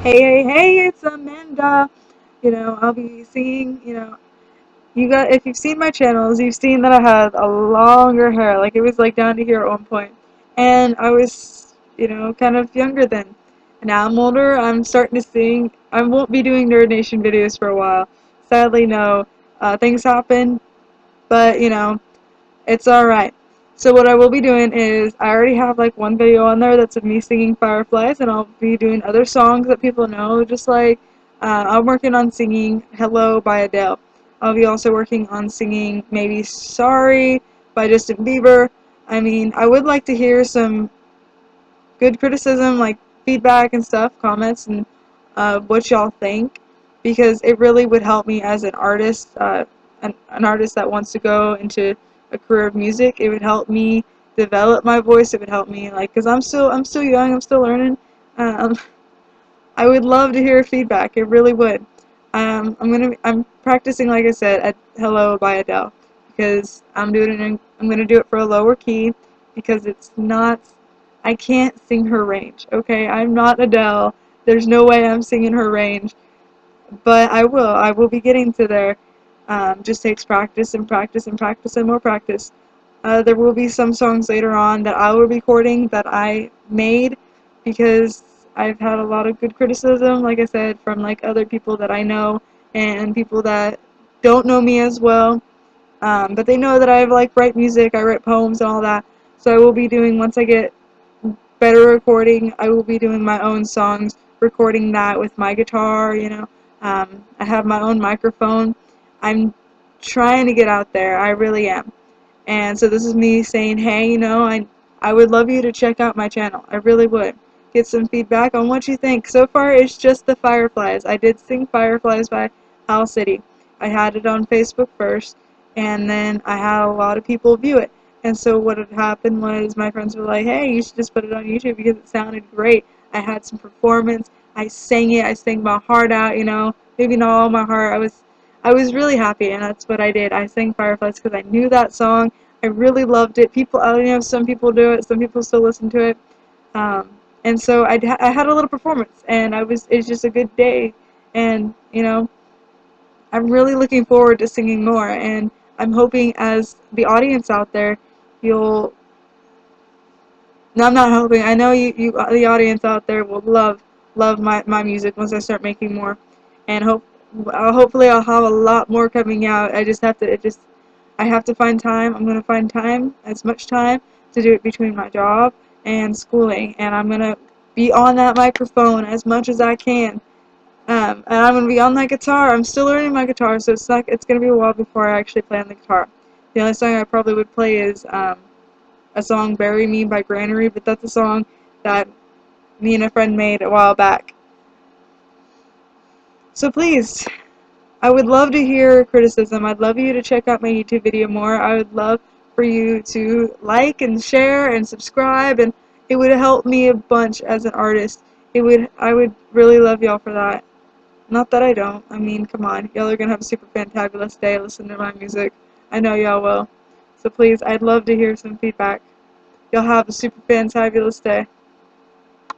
Hey, it's Amanda. I'll be singing, if you've seen my channels, you've seen that I had a longer hair, like it was like down to here at one point. And I was, kind of younger then. And now I'm older, I'm starting to sing. I won't be doing Nerd Nation videos for a while. Sadly, no. Things happen, but, it's alright. So what I will be doing is I already have like one video on there that's of me singing Fireflies, and I'll be doing other songs that people know, just like I'm working on singing Hello by Adele. I'll be also working on singing maybe Sorry by Justin Bieber. I mean, I would like to hear some good criticism, like feedback and stuff, comments, and what y'all think, because it really would help me as an artist, an artist that wants to go into a career of music. It would help me develop my voice. It would help me, like, cause I'm still young. I'm still learning. Um, I would love to hear feedback. It really would. I'm practicing, like I said, at Hello by Adele, because I'm gonna do it for a lower key, because it's not, I can't sing her range, okay? I'm not Adele. There's no way I'm singing her range, but I will be getting to there. Just takes practice and practice and practice and more practice. There will be some songs later on that I will be recording that I made, because I've had a lot of good criticism, like I said, from like other people that I know and people that don't know me as well. But they know that I like write music, I write poems and all that. So I will be doing, once I get better recording, I will be doing my own songs, recording that with my guitar. I have my own microphone. I'm trying to get out there, I really am. And so this is me saying, hey, I would love you to check out my channel. I really would. Get some feedback on what you think. So far, it's just the Fireflies. I did sing Fireflies by Owl City. I had it on Facebook first, and then I had a lot of people view it. And so what had happened was my friends were like, hey, you should just put it on YouTube because it sounded great. I had some performance. I sang it. I sang my heart out, maybe not all my heart. I was really happy, and that's what I did. I sang Fireflies because I knew that song. I really loved it. People, I don't know, some people do it, some people still listen to it. Um, and so I had a little performance, and it's just a good day. And, I'm really looking forward to singing more, and I'm hoping as the audience out there, you'll, no, I'm not hoping, I know the audience out there will love my music once I start making more. And hopefully I'll have a lot more coming out. I have to find time. I'm going to find time, as much time, to do it between my job and schooling. And I'm going to be on that microphone as much as I can. And I'm going to be on that guitar. I'm still learning my guitar, so it's going to be a while before I actually play on the guitar. The only song I probably would play is a song, Bury Me by Granary, but that's a song that me and a friend made a while back. So please, I would love to hear criticism. I'd love you to check out my YouTube video more. I would love for you to like and share and subscribe, and it would help me a bunch as an artist. I would really love y'all for that. Not that I don't. I mean, come on. Y'all are gonna have a super fantabulous day listening to my music. I know y'all will. So please, I'd love to hear some feedback. Y'all have a super fantabulous day.